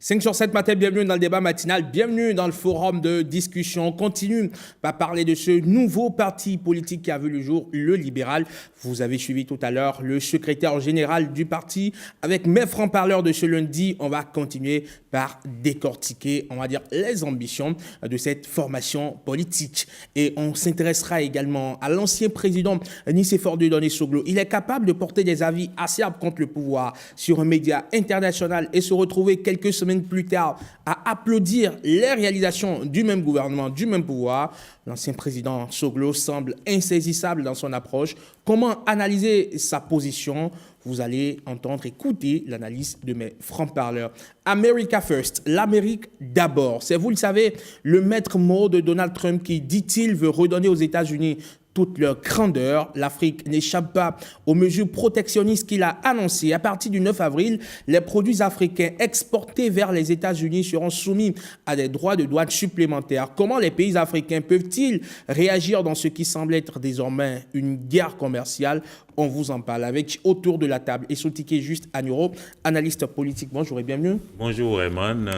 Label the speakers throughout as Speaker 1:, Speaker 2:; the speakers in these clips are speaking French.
Speaker 1: 5 sur 7 matin, bienvenue dans le débat matinal, bienvenue dans le forum de discussion. On continue par parler de ce nouveau parti politique qui a vu le jour, le libéral. Vous avez suivi tout à l'heure le secrétaire général du parti. Avec mes francs-parleurs de ce lundi, on va continuer par décortiquer, on va dire, les ambitions de cette formation politique. Et on s'intéressera également à l'ancien président Nicéphore Dieudonné Soglo. Il est capable de porter des avis acerbes contre le pouvoir sur un média international et se retrouver quelques semaines plus tard à applaudir les réalisations du même gouvernement, du même pouvoir. L'ancien président Soglo semble insaisissable dans son approche. Comment analyser sa position? Vous allez entendre, écouter l'analyse de mes francs-parleurs. America First, l'Amérique d'abord. C'est, vous le savez, le maître mot de Donald Trump qui, dit-il, veut redonner aux États-Unis toute leur grandeur. L'Afrique n'échappe pas aux mesures protectionnistes qu'il a annoncées. À partir du 9 avril, les produits africains exportés vers les États-Unis seront soumis à des droits de douane supplémentaires. Comment les pays africains peuvent-ils réagir dans ce qui semble être désormais une guerre commerciale? On vous en parle avec autour de la table Essotike Juste Anuro, analyste politique. Bonjour et bienvenue.
Speaker 2: Bonjour Eman,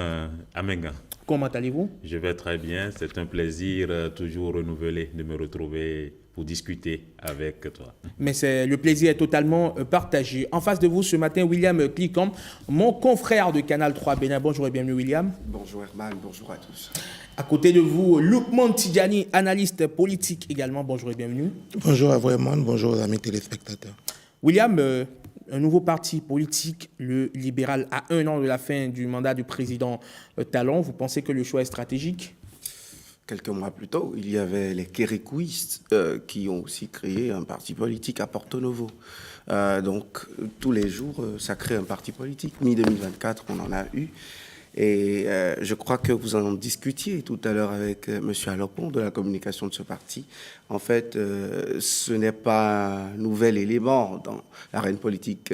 Speaker 2: Amenga.
Speaker 1: Comment allez-vous?
Speaker 2: Je vais très bien. C'est un plaisir toujours renouvelé de me retrouver pour discuter avec toi.
Speaker 1: Mais le plaisir est totalement partagé. En face de vous ce matin, William Clicquant, mon confrère de Canal 3 Bénin. Bonjour et bienvenue William.
Speaker 3: Bonjour Herman, bonjour à tous.
Speaker 1: À côté de vous, Lukman Tidjani, analyste politique également. Bonjour et bienvenue.
Speaker 4: Bonjour à vous Herman, bonjour aux amis téléspectateurs.
Speaker 1: William, un nouveau parti politique, le libéral, à 1 an de la fin du mandat du président Talon. Vous pensez que le choix est stratégique?
Speaker 3: Quelques mois plus tôt, il y avait les Kérékouistes qui ont aussi créé un parti politique à Porto Novo. Donc, tous les jours, ça crée un parti politique. Mi-2024, on en a eu. Et je crois que vous en discutiez tout à l'heure avec M. Alopon de la communication de ce parti. En fait, ce n'est pas un nouvel élément dans l'arène politique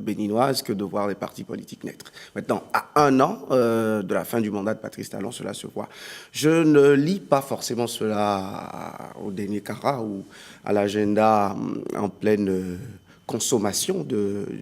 Speaker 3: béninoise que de voir les partis politiques naître. Maintenant, à 1 an de la fin du mandat de Patrice Talon, cela se voit. Je ne lis pas forcément cela au dernier carat ou à l'agenda en pleine consommation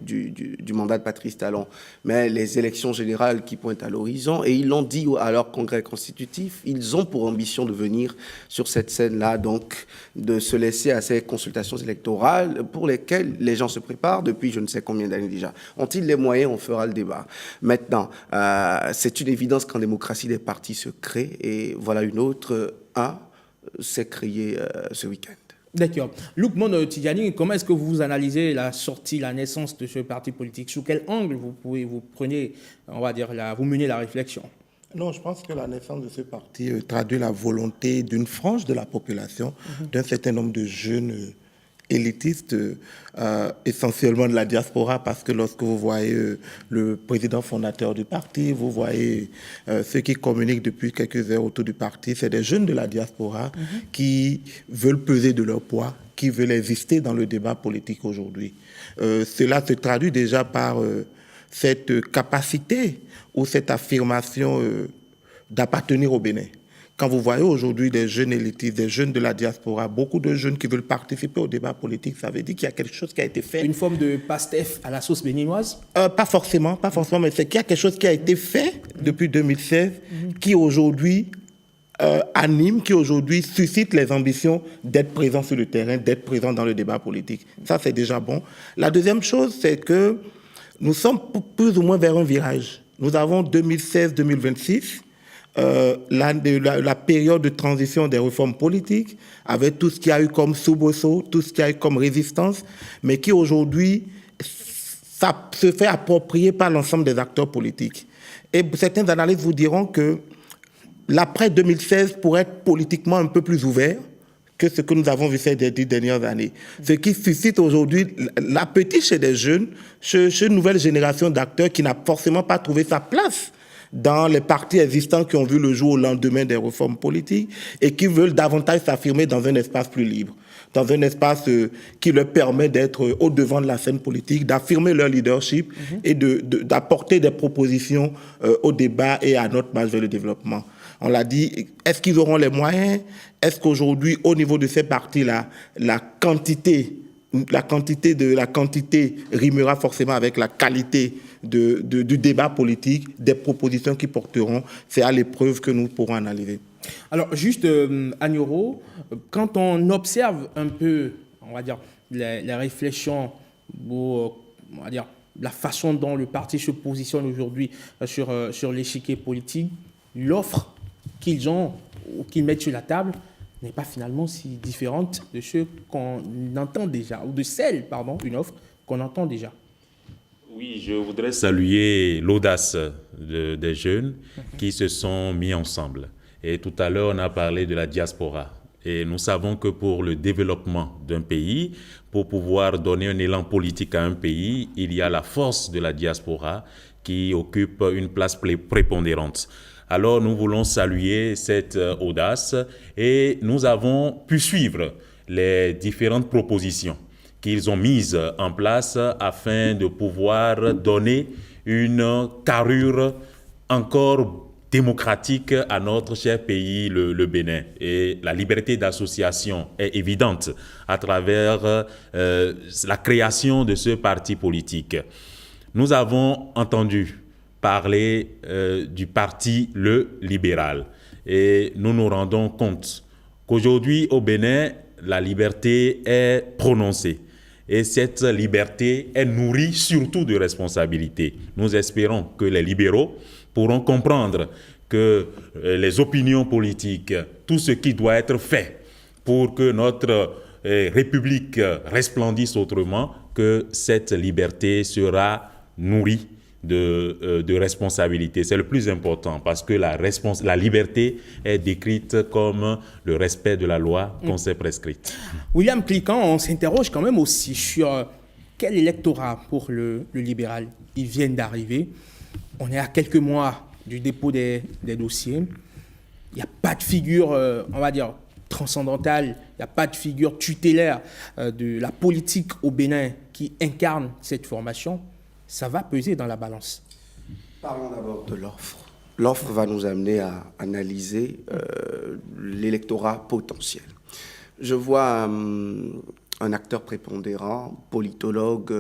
Speaker 3: du mandat de Patrice Talon, mais les élections générales qui pointent à l'horizon, et ils l'ont dit à leur congrès constitutif, ils ont pour ambition de venir sur cette scène-là, donc de se laisser à ces consultations électorales pour lesquelles les gens se préparent depuis je ne sais combien d'années déjà. Ont-ils les moyens? On fera le débat. Maintenant, c'est une évidence qu'en démocratie, des partis se créent, et voilà une autre, s'est créé ce week-end.
Speaker 1: D'accord. Lukman Tidjani, comment est-ce que vous analysez la sortie, la naissance de ce parti politique? Sous quel angle vous prenez, on va dire, vous menez la réflexion?
Speaker 4: Non, je pense que la naissance de ce parti traduit la volonté d'une frange de la population, d'un certain nombre de jeunes élitistes, essentiellement de la diaspora, parce que lorsque vous voyez le président fondateur du parti, vous voyez ceux qui communiquent depuis quelques heures autour du parti, c'est des jeunes de la diaspora qui veulent peser de leur poids, qui veulent exister dans le débat politique aujourd'hui. Cela se traduit déjà par cette capacité ou cette affirmation d'appartenir au Bénin. Quand vous voyez aujourd'hui des jeunes élitistes, des jeunes de la diaspora, beaucoup de jeunes qui veulent participer au débat politique, ça veut dire qu'il y a quelque chose qui a été fait.
Speaker 1: Une forme de pastef à la sauce béninoise?
Speaker 4: Pas forcément, mais c'est qu'il y a quelque chose qui a été fait depuis 2016 qui aujourd'hui anime, qui aujourd'hui suscite les ambitions d'être présent sur le terrain, d'être présent dans le débat politique. Ça, c'est déjà bon. La deuxième chose, c'est que nous sommes plus ou moins vers un virage. Nous avons 2016-2026. La période de transition des réformes politiques, avec tout ce qu'il y a eu comme soubresaut, tout ce qu'il y a eu comme résistance, mais qui aujourd'hui ça se fait approprier par l'ensemble des acteurs politiques. Et certaines analyses vous diront que l'après 2016 pourrait être politiquement un peu plus ouvert que ce que nous avons vu ces 10 dernières années. Ce qui suscite aujourd'hui l'appétit chez des jeunes, chez une nouvelle génération d'acteurs qui n'a forcément pas trouvé sa place dans les partis existants qui ont vu le jour au lendemain des réformes politiques et qui veulent davantage s'affirmer dans un espace plus libre, dans un espace qui leur permet d'être au devant de la scène politique, d'affirmer leur leadership et d'apporter des propositions au débat et à notre marche vers le développement. On l'a dit, est-ce qu'ils auront les moyens? Est-ce qu'aujourd'hui, au niveau de ces partis-là, la quantité rimera forcément avec la qualité du débat politique, des propositions qui porteront. C'est à l'épreuve que nous pourrons analyser.
Speaker 1: Alors, juste, Agnoro, quand on observe un peu, on va dire, les réflexions, on va dire, la façon dont le parti se positionne aujourd'hui sur l'échiquier politique, l'offre qu'ils ont ou qu'ils mettent sur la table n'est pas finalement si différente de ce qu'on entend déjà, ou de celle, pardon, une offre qu'on entend déjà.
Speaker 2: Oui, je voudrais saluer l'audace des jeunes qui se sont mis ensemble. Et tout à l'heure, on a parlé de la diaspora. Et nous savons que pour le développement d'un pays, pour pouvoir donner un élan politique à un pays, il y a la force de la diaspora qui occupe une place prépondérante. Alors, nous voulons saluer cette audace et nous avons pu suivre les différentes propositions qu'ils ont mises en place afin de pouvoir donner une carrure encore démocratique à notre cher pays, le Bénin. Et la liberté d'association est évidente à travers la création de ce parti politique. Nous avons entendu parler du parti Le Libéral et nous nous rendons compte qu'aujourd'hui au Bénin, la liberté est prononcée. Et cette liberté est nourrie surtout de responsabilités. Nous espérons que les libéraux pourront comprendre que les opinions politiques, tout ce qui doit être fait pour que notre République resplendisse autrement, que cette liberté sera nourrie de responsabilité. C'est le plus important parce que la liberté est décrite comme le respect de la loi qu'on s'est prescrite.
Speaker 1: William Cliquant, on s'interroge quand même aussi sur quel électorat pour le libéral. Ils viennent d'arriver. On est à quelques mois du dépôt des dossiers. Il n'y a pas de figure, on va dire, transcendantale. Il n'y a pas de figure tutélaire de la politique au Bénin qui incarne cette formation. Ça va peser dans la balance.
Speaker 3: Parlons d'abord de l'offre. L'offre va nous amener à analyser l'électorat potentiel. Je vois un acteur prépondérant, politologue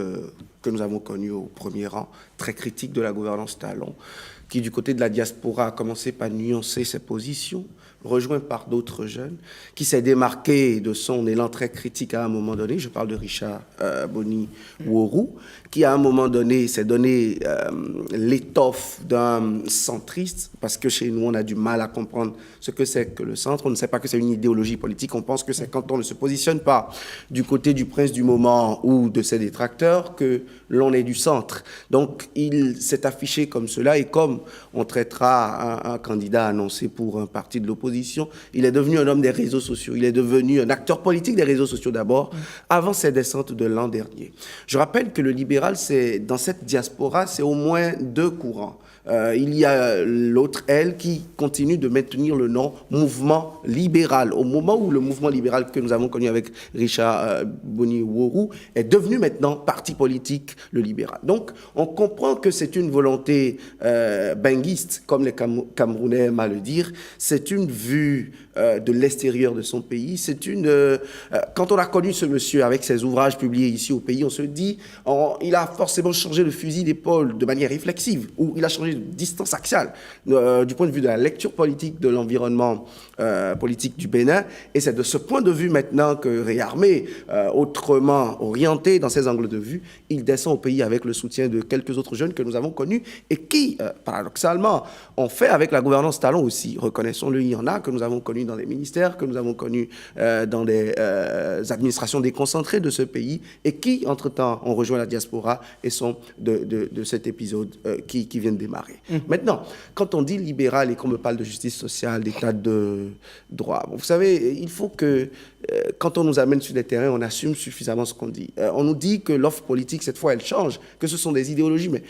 Speaker 3: que nous avons connu au premier rang, très critique de la gouvernance Talon, qui du côté de la diaspora a commencé par nuancer ses positions, rejoint par d'autres jeunes, qui s'est démarqué de son élan très critique à un moment donné. Je parle de Richard Boni Worou, qui à un moment donné s'est donné l'étoffe d'un centriste, parce que chez nous on a du mal à comprendre ce que c'est que le centre. On ne sait pas que c'est une idéologie politique. On pense que c'est quand on ne se positionne pas du côté du prince du moment ou de ses détracteurs que l'on est du centre. Donc il s'est affiché comme cela, et comme on traitera un candidat annoncé pour un parti de l'opposition, il est devenu un homme des réseaux sociaux. Il est devenu un acteur politique des réseaux sociaux d'abord, avant ses descentes de l'an dernier. Je rappelle que le libéral, dans cette diaspora, c'est au moins deux courants. Il y a l'autre aile qui continue de maintenir le nom mouvement libéral. Au moment où le mouvement libéral que nous avons connu avec Richard Boni Worou est devenu maintenant parti politique, le libéral. Donc, on comprend que c'est une volonté benguiste, comme les Camerounais aiment à le dire. C'est une vue de l'extérieur de son pays. Quand on a connu ce monsieur avec ses ouvrages publiés ici au pays, on se dit, il a forcément changé le fusil d'épaule de manière réflexive, ou il a changé de distance axiale du point de vue de la lecture politique de l'environnement politique du Bénin. Et c'est de ce point de vue maintenant que réarmé, autrement orienté dans ses angles de vue, il descend au pays avec le soutien de quelques autres jeunes que nous avons connus et qui, paradoxalement, ont fait avec la gouvernance Talon aussi. Reconnaissons-le, il y en a que nous avons connus dans des ministères, que nous avons connus dans des administrations déconcentrées de ce pays et qui, entre-temps, ont rejoint la diaspora et sont de cet épisode qui vient de démarrer. Maintenant, quand on dit libéral et qu'on me parle de justice sociale, d'état de droit, vous savez, il faut que, quand on nous amène sur des terrains, on assume suffisamment ce qu'on dit. On nous dit que l'offre politique, cette fois, elle change, que ce sont des idéologies, mais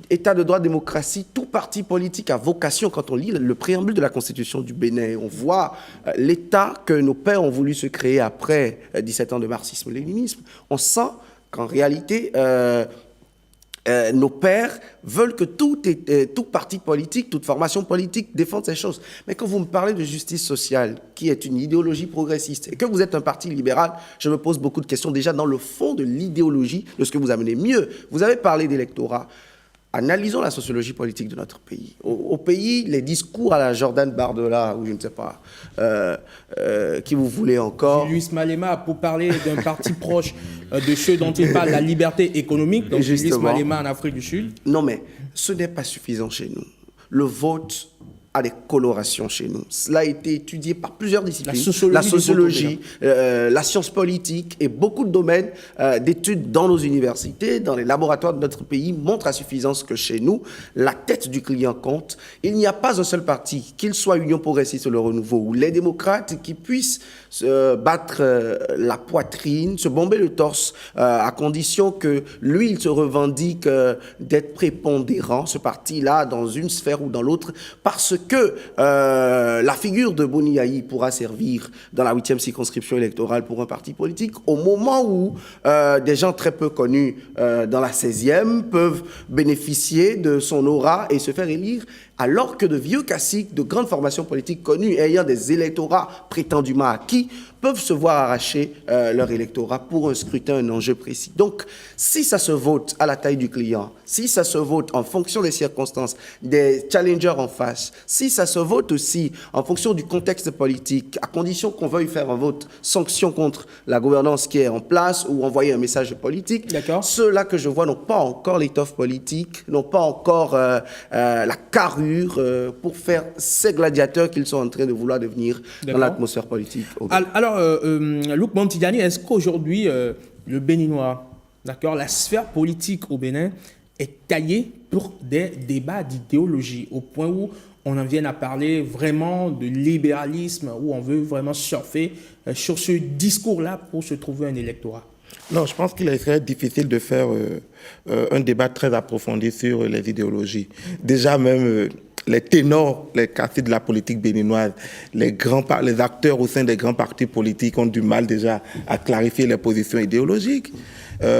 Speaker 3: état de droit, démocratie, tout parti politique a vocation, quand on lit le préambule de la Constitution du Bénin, on voit l'état que nos pères ont voulu se créer après 17 ans de marxisme-léninisme, on sent qu'en réalité, nos pères veulent que tout parti politique, toute formation politique défende ces choses. Mais quand vous me parlez de justice sociale, qui est une idéologie progressiste, et que vous êtes un parti libéral, je me pose beaucoup de questions déjà dans le fond de l'idéologie de ce que vous amenez. Mieux, vous avez parlé d'électorat. Analysons la sociologie politique de notre pays. Au pays, les discours à la Jordan Bardella, ou je ne sais pas, qui vous voulez encore.
Speaker 1: Julius Malema, pour parler d'un parti proche de ceux dont il parle, la liberté économique, donc Julius Malema en Afrique du Sud.
Speaker 3: Non, mais ce n'est pas suffisant chez nous. Le vote a des colorations chez nous. Cela a été étudié par plusieurs disciplines. La sociologie, la science politique et beaucoup de domaines d'études dans nos universités, dans les laboratoires de notre pays montrent à suffisance que chez nous, la tête du client compte. Il n'y a pas un seul parti, qu'il soit Union progressiste ou le Renouveau ou les démocrates, qui puissent battre la poitrine, se bomber le torse, à condition que lui, il se revendique d'être prépondérant, ce parti-là, dans une sphère ou dans l'autre, parce que la figure de Boni Yayi pourra servir dans la 8e circonscription électorale pour un parti politique au moment où des gens très peu connus dans la 16e peuvent bénéficier de son aura et se faire élire, alors que de vieux caciques de grandes formations politiques connues ayant des électorats prétendument acquis peuvent se voir arracher leur électorat pour un scrutin, un enjeu précis. Donc, si ça se vote à la taille du client, si ça se vote en fonction des circonstances, des challengers en face, si ça se vote aussi en fonction du contexte politique, à condition qu'on veuille faire un vote sanction contre la gouvernance qui est en place ou envoyer un message politique, ceux-là que je vois n'ont pas encore l'étoffe politique, n'ont pas encore la carrure pour faire ces gladiateurs qu'ils sont en train de vouloir devenir dans l'atmosphère politique.
Speaker 1: Alors, Luc Montidani, est-ce qu'aujourd'hui, le Béninois, la sphère politique au Bénin est taillée pour des débats d'idéologie, au point où on en vient à parler vraiment de libéralisme, où on veut vraiment surfer sur ce discours-là pour se trouver un électorat?
Speaker 4: Non, je pense qu'il serait difficile de faire un débat très approfondi sur les idéologies. Déjà même les ténors, les quartiers de la politique béninoise, les acteurs au sein des grands partis politiques ont du mal déjà à clarifier les positions idéologiques.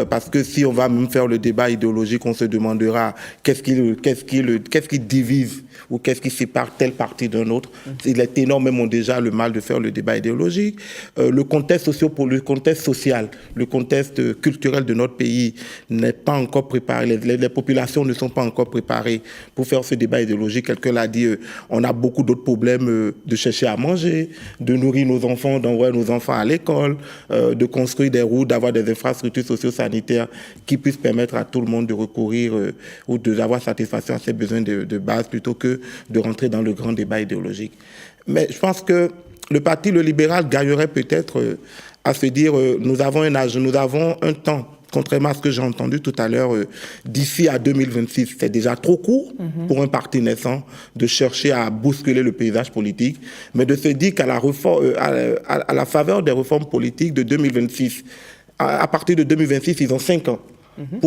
Speaker 4: Parce que si on va même faire le débat idéologique, on se demandera qu'est-ce qui divise ou qu'est-ce qui sépare tel parti d'un autre. Les ténors même ont déjà le mal de faire le débat idéologique. Le contexte social, le contexte culturel de notre pays n'est pas encore préparé. Les populations ne sont pas encore préparées pour faire ce débat idéologique. Quelqu'un l'a dit, on a beaucoup d'autres problèmes de chercher à manger, de nourrir nos enfants, d'envoyer nos enfants à l'école, de construire des routes, d'avoir des infrastructures socio-sanitaires qui puissent permettre à tout le monde de recourir ou d'avoir satisfaction à ses besoins de base plutôt que de rentrer dans le grand débat idéologique. Mais je pense que le parti, le libéral, gagnerait peut-être à se dire nous avons un âge, nous avons un temps. Contrairement à ce que j'ai entendu tout à l'heure, d'ici à 2026, c'est déjà trop court pour un parti naissant de chercher à bousculer le paysage politique, mais de se dire qu'à la faveur des réformes politiques de 2026, à partir de 2026, ils ont 5 ans.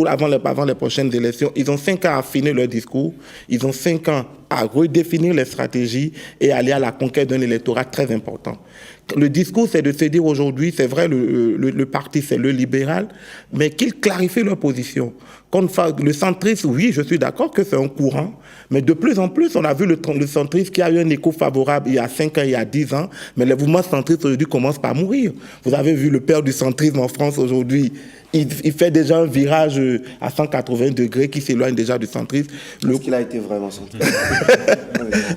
Speaker 4: Avant les prochaines élections, ils ont 5 ans à affiner leur discours, ils ont 5 ans à redéfinir les stratégies et aller à la conquête d'un électorat très important. Le discours, c'est de se dire aujourd'hui, c'est vrai, le parti, c'est le libéral, mais qu'ils clarifient leur position. Le centrisme, oui, je suis d'accord que c'est un courant, mais de plus en plus, on a vu le centrisme qui a eu un écho favorable il y a 5 ans, il y a 10 ans, mais les mouvements centristes aujourd'hui commencent par mourir. Vous avez vu le père du centrisme en France aujourd'hui, il fait déjà un virage à 180 degrés qui s'éloigne déjà du centrisme.
Speaker 3: Est-ce qu'il a été vraiment centriste?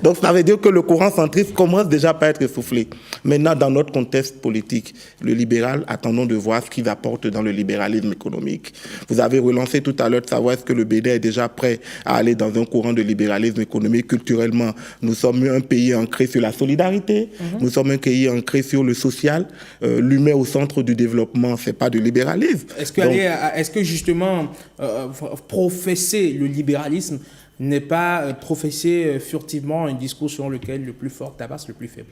Speaker 4: Donc ça veut dire que le courant centriste commence déjà par être essoufflé. Maintenant, dans notre contexte politique, le libéral, attendons de voir ce qu'il apporte dans le libéralisme économique. Vous avez relancé tout à l'heure de savoir est-ce que le Bénin est déjà prêt à aller dans un courant de libéralisme économique. Culturellement, nous sommes un pays ancré sur la solidarité, nous sommes un pays ancré sur le social. L'humain au centre du développement, c'est pas du libéralisme.
Speaker 1: Est-ce que justement, professer le libéralisme n'est pas professer furtivement un discours selon lequel le plus fort tabasse le plus faible?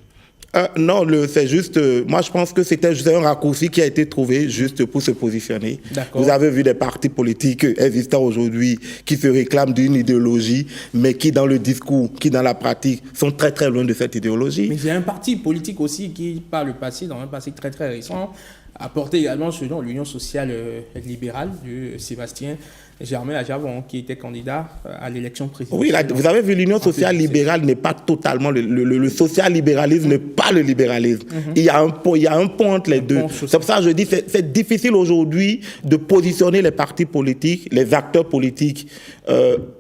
Speaker 4: Non, c'est juste... moi, je pense que c'était juste un raccourci qui a été trouvé juste pour se positionner. Vous avez vu des partis politiques existants aujourd'hui qui se réclament d'une idéologie, mais qui, dans le discours, qui, dans la pratique, sont très, très loin de cette idéologie.
Speaker 1: Mais il y a un parti politique aussi qui, par le passé, dans un passé très, très récent, a porté également ce nom, l'Union sociale libérale de Sébastien Germain Adjavon, qui était candidat à l'élection présidentielle.
Speaker 4: Oui, là, vous avez vu, l'Union sociale libérale n'est pas totalement... Le social-libéralisme n'est pas le libéralisme. Il y a un pont entre les deux. C'est pour ça que je dis que c'est difficile aujourd'hui de positionner les partis politiques, les acteurs politiques,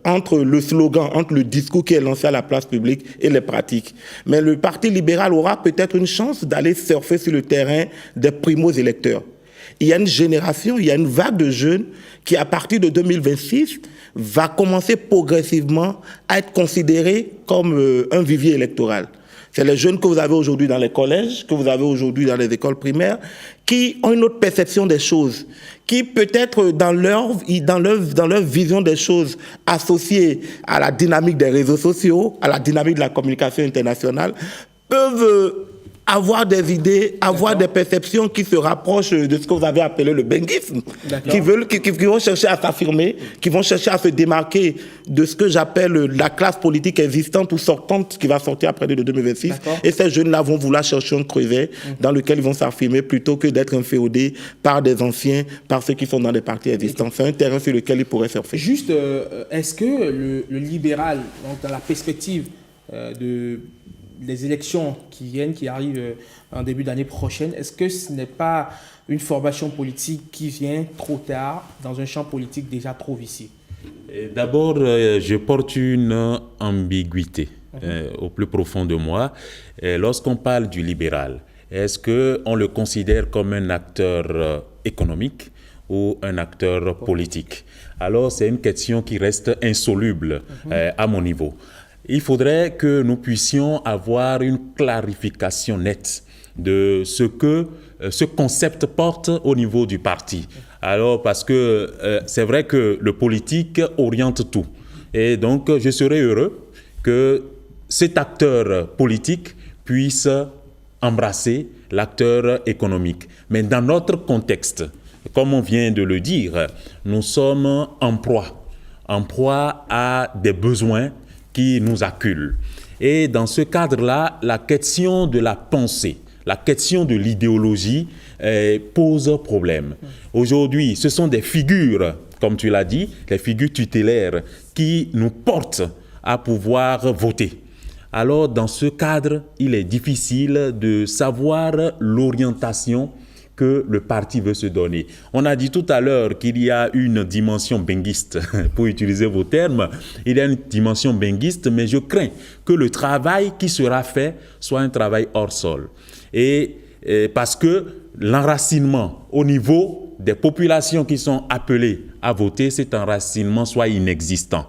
Speaker 4: entre le slogan, entre le discours qui est lancé à la place publique et les pratiques. Mais le Parti libéral aura peut-être une chance d'aller surfer sur le terrain des primo-électeurs. Il y a une génération, il y a une vague de jeunes qui, à partir de 2026, va commencer progressivement à être considérée comme un vivier électoral. C'est les jeunes que vous avez aujourd'hui dans les collèges, que vous avez aujourd'hui dans les écoles primaires, qui ont une autre perception des choses, qui peut-être dans leur vision des choses associées à la dynamique des réseaux sociaux, à la dynamique de la communication internationale, peuvent avoir des idées, avoir des perceptions qui se rapprochent de ce que vous avez appelé le benguisme, qui vont chercher à s'affirmer, qui vont chercher à se démarquer de ce que j'appelle la classe politique existante ou sortante qui va sortir après de 2026. Et ces jeunes-là vont vouloir chercher un creuset dans lequel ils vont s'affirmer plutôt que d'être inféodés par des anciens, par ceux qui sont dans des partis existants. C'est un terrain sur lequel ils pourraient surfer.
Speaker 1: Juste, est-ce que le libéral, donc dans la perspective des élections qui arrivent en début d'année prochaine, est-ce que ce n'est pas une formation politique qui vient trop tard dans un champ politique déjà trop vicié?
Speaker 2: D'abord, je porte une ambiguïté au plus profond de moi. Lorsqu'on parle du libéral, est-ce qu'on le considère comme un acteur économique ou un acteur politique? Alors, c'est une question qui reste insoluble à mon niveau. Il faudrait que nous puissions avoir une clarification nette de ce que ce concept porte au niveau du parti. Alors, parce que c'est vrai que le politique oriente tout. Et donc, je serais heureux que cet acteur politique puisse embrasser l'acteur économique. Mais dans notre contexte, comme on vient de le dire, nous sommes en proie à des besoins qui nous acculent. Et dans ce cadre-là, la question de la pensée, la question de l'idéologie pose problème. Aujourd'hui, ce sont des figures, comme tu l'as dit, les figures tutélaires qui nous portent à pouvoir voter. Alors, dans ce cadre, il est difficile de savoir l'orientation que le parti veut se donner. On a dit tout à l'heure qu'il y a une dimension benguiste, pour utiliser vos termes. Il y a une dimension benguiste, mais je crains que le travail qui sera fait soit un travail hors sol. Et parce que l'enracinement au niveau des populations qui sont appelées à voter, cet enracinement soit inexistant,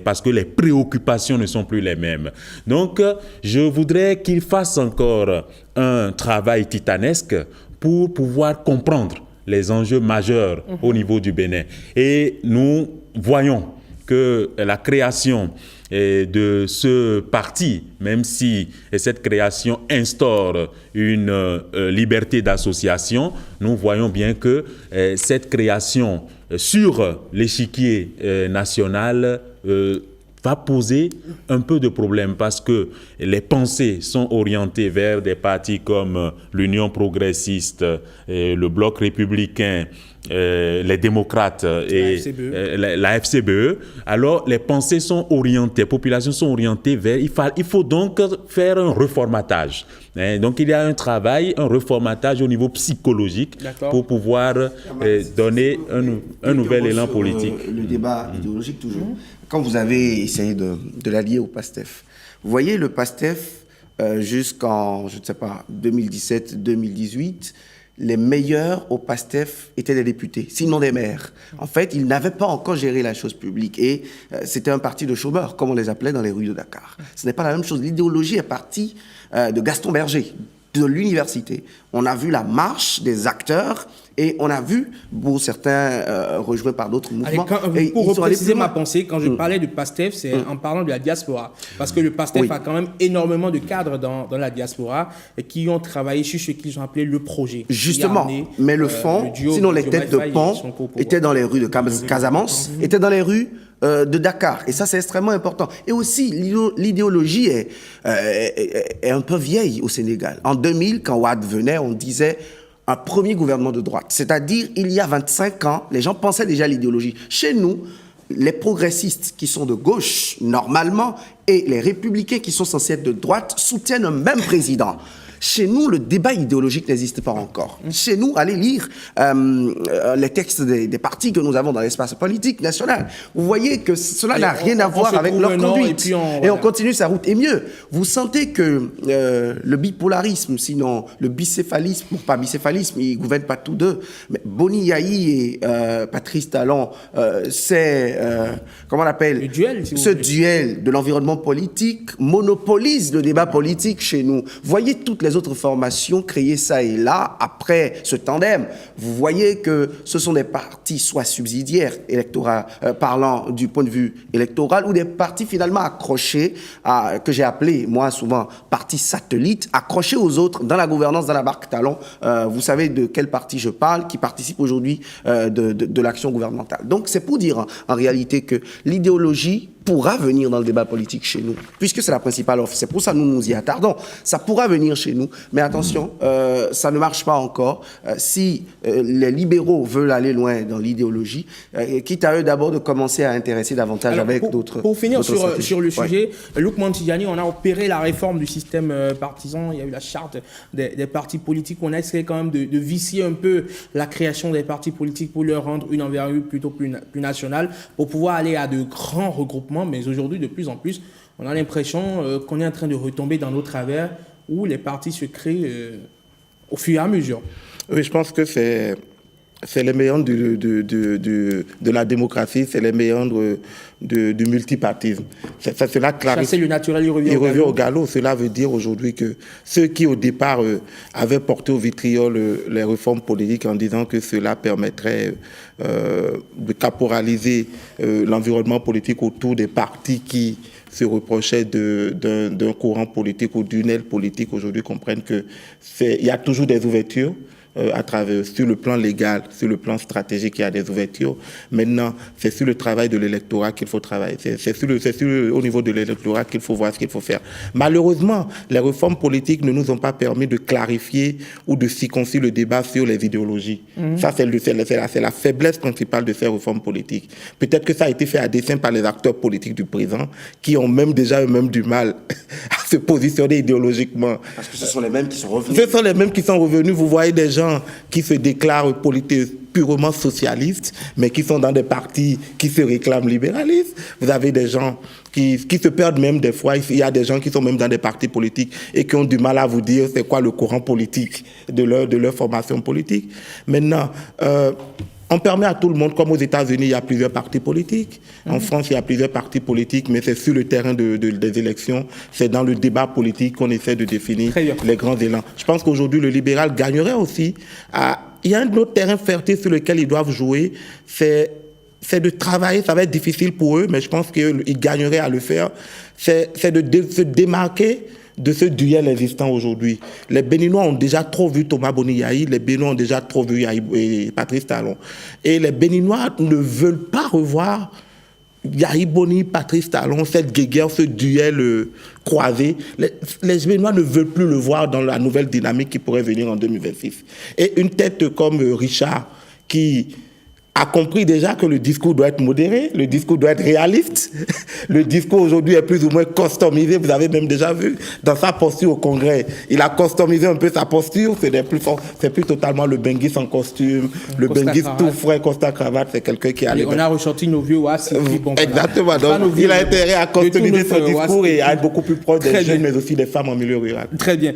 Speaker 2: parce que les préoccupations ne sont plus les mêmes. Donc, je voudrais qu'il fasse encore un travail titanesque pour pouvoir comprendre les enjeux majeurs au niveau du Bénin. Et nous voyons que la création de ce parti, même si cette création instaure une liberté d'association, nous voyons bien que cette création sur l'échiquier national va poser un peu de problème parce que les pensées sont orientées vers des partis comme l'Union progressiste, le Bloc républicain, les démocrates et la FCBE. Alors, les pensées sont orientées, les populations sont orientées vers... Il faut donc faire un reformatage. Donc, il y a un travail, un reformatage au niveau psychologique pour pouvoir donner un nouvel élan politique.
Speaker 3: Le débat idéologique, toujours. Quand vous avez essayé de l'allier au PASTEF, vous voyez le PASTEF jusqu'en, je ne sais pas, 2017-2018, les meilleurs au PASTEF étaient des députés, sinon des maires. En fait, ils n'avaient pas encore géré la chose publique et c'était un parti de chômeurs, comme on les appelait dans les rues de Dakar. Ce n'est pas la même chose. L'idéologie est partie de Gaston Berger, de l'université. On a vu la marche des acteurs et on a vu, pour certains, rejoints par d'autres mouvements.
Speaker 1: Allez, pour repréciser ma pensée, quand je parlais du PASTEF, c'est en parlant de la diaspora. Parce que le PASTEF a quand même énormément de cadres dans la diaspora et qui ont travaillé sur ce qu'ils ont appelé le projet.
Speaker 3: Justement, mais le fond, sinon les têtes de pont étaient dans les rues de Casamance, étaient dans les rues de Dakar. Et ça, c'est extrêmement important. Et aussi, l'idéologie est un peu vieille au Sénégal. En 2000, quand Wade venait, on disait un premier gouvernement de droite. C'est-à-dire, il y a 25 ans, les gens pensaient déjà à l'idéologie. Chez nous, les progressistes qui sont de gauche, normalement, et les républicains qui sont censés être de droite soutiennent un même président. Chez nous, le débat idéologique n'existe pas encore. Chez nous, allez lire les textes des partis que nous avons dans l'espace politique national. Vous voyez que cela n'a rien à voir avec leur conduite. Et on continue sa route. Et mieux, vous sentez que le bipolarisme, sinon le bicéphalisme, pas bicéphalisme, ils ne gouvernent pas tous deux, mais Boni Yahi et Patrice Talon, c'est, comment on appelle,
Speaker 1: le duel,
Speaker 3: ce duel de l'environnement politique monopolise le débat politique chez nous. Voyez toutes les autres formations créées ça et là, après ce tandem, vous voyez que ce sont des partis soit subsidiaires, parlant du point de vue électoral, ou des partis finalement accrochés, que j'ai appelé, moi souvent, partis satellites, accrochés aux autres dans la gouvernance, dans la barque Talon. Vous savez de quel parti je parle, qui participe aujourd'hui de l'action gouvernementale. Donc c'est pour dire en réalité que l'idéologie pourra venir dans le débat politique chez nous, puisque c'est la principale offre. C'est pour ça que nous nous y attardons. Ça pourra venir chez nous, mais attention, ça ne marche pas encore. Si les libéraux veulent aller loin dans l'idéologie, quitte à eux d'abord de commencer à intéresser davantage avec d'autres.
Speaker 1: Pour finir sur le sujet, Lukman Tidjani, on a opéré la réforme du système partisan. Il y a eu la charte des partis politiques. On a essayé quand même de vicier un peu la création des partis politiques pour leur rendre une envergure plutôt plus nationale, pour pouvoir aller à de grands regroupements. Mais aujourd'hui, de plus en plus, on a l'impression qu'on est en train de retomber dans nos travers où les partis se créent au fur et à mesure.
Speaker 4: Oui, je pense que c'est les méandres de la démocratie, c'est les méandres du multipartisme. Cela clarifie.
Speaker 1: C'est le naturel, il
Speaker 4: revient au galop. Cela veut dire aujourd'hui que ceux qui, au départ, avaient porté au vitriol les réformes politiques en disant que cela permettrait de caporaliser l'environnement politique autour des partis qui se reprochaient d'un courant politique ou d'une aile politique, aujourd'hui comprennent qu'il y a toujours des ouvertures. Sur le plan légal, sur le plan stratégique, il y a des ouvertures. Maintenant, c'est sur le travail de l'électorat qu'il faut travailler. C'est au niveau de l'électorat qu'il faut voir ce qu'il faut faire. Malheureusement, les réformes politiques ne nous ont pas permis de clarifier ou de circoncire le débat sur les idéologies. Ça, c'est la faiblesse principale de ces réformes politiques. Peut-être que ça a été fait à dessein par les acteurs politiques du présent, qui ont même déjà eux-mêmes du mal à se positionner idéologiquement.
Speaker 3: Parce que ce sont les mêmes qui sont revenus.
Speaker 4: Ce sont les mêmes qui sont revenus. Vous voyez des gens qui se déclarent purement socialistes, mais qui sont dans des partis qui se réclament libéralistes. Vous avez des gens qui se perdent même des fois. Il y a des gens qui sont même dans des partis politiques et qui ont du mal à vous dire c'est quoi le courant politique de leur formation politique. Maintenant, on permet à tout le monde, comme aux États-Unis, il y a plusieurs partis politiques. En France, il y a plusieurs partis politiques, mais c'est sur le terrain des élections, c'est dans le débat politique qu'on essaie de définir les grands élans. Je pense qu'aujourd'hui, le libéral gagnerait aussi il y a un autre terrain fertile sur lequel ils doivent jouer, c'est de travailler. Ça va être difficile pour eux, mais je pense qu'ils gagneraient à le faire. C'est de se démarquer de ce duel existant aujourd'hui. Les Béninois ont déjà trop vu Thomas Boni Yahi, les Béninois ont déjà trop vu Patrice Talon. Et les Béninois ne veulent pas revoir Yahi Boni, Patrice Talon, cette guéguerre, ce duel croisé. Les Béninois ne veulent plus le voir dans la nouvelle dynamique qui pourrait venir en 2026. Et une tête comme Richard, qui a compris déjà que le discours doit être modéré, le discours doit être réaliste. Le discours aujourd'hui est plus ou moins customisé. Vous avez même déjà vu dans sa posture au Congrès. Il a customisé un peu sa posture. C'est plus totalement le Benguis en costume, le Benguis tout frais, Costa cravate. C'est quelqu'un qui a...
Speaker 1: On a ressorti nos vieux Ouassi.
Speaker 4: Exactement. Donc, il a intérêt à customiser son discours et à être beaucoup plus proche des jeunes, mais aussi des femmes en milieu rural.
Speaker 1: Très bien.